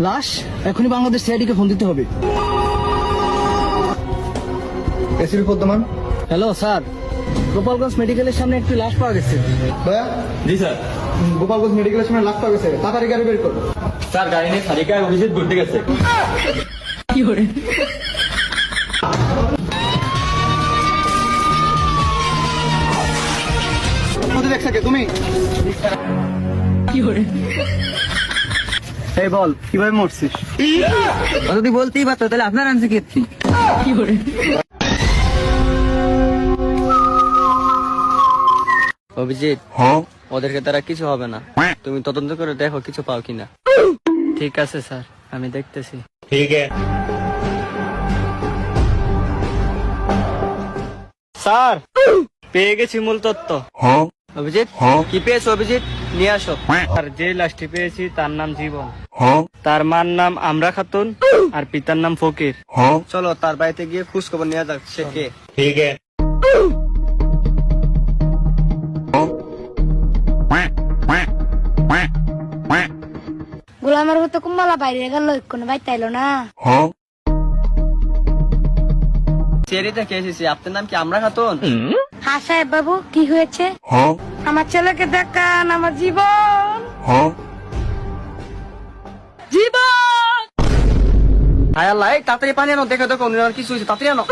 লাশ এখনই বাংলাদেশ সিআইডিকে ফোন দিতে হবে। এসিপি পদ্মমান। হ্যালো স্যার, গোপালগঞ্জ মেডিকেলের সামনে একটি লাশ পাওয়া গেছে। ভাইয়া। জি স্যার। গোপালগঞ্জ মেডিকেলের সামনে লাশ পাওয়া গেছে, তাড়াতাড়ি গাড়ি বের কর। স্যার গাড়ি নিয়ে সারিকা অভিজিৎ ঘুরতে গেছে। কোথায় দেখছে কে তুমি? এই বল, কিভাবে মরছিস? যদি বলতেই পারতো তাহলে আপনার আনছে কি অভিজিৎ, ওদেরকে তারা কিছু হবে না, তুমি তদন্ত করে দেখো কিছু পাও কিনা। ঠিক আছে স্যার, আমি দেখতেছি। স্যার, পেয়ে গেছি মূল তত্ত্ব। অভিজিৎ, কি পেয়েছো অভিজিৎ? নিয়ে আসো। আর যে লাশটি পেয়েছি তার নাম জীবন, তার মার নাম আমরা খাতুন, আর পিতার নাম ফকির। চলো তার বাড়িতে গিয়ে খোঁজ খবর নেওয়া যাক সে কে। গোলামের মতো কুম্বালা বাইরে গেল, কোনো বাইতে আইলো না। চেরিটা কে এসেছি, আপনার নাম কি আমরা খাতুন? হ্যাঁ সাহেব বাবু, কি হয়েছে? আমার ছেলেকে দেখান, আমার জীবন জীবন। হায় আল্লাহ, এই তাড়াতাড়ি পানি আনো, দেখো দেখো কিছু হয়েছে, তাড়াতাড়ি আনো।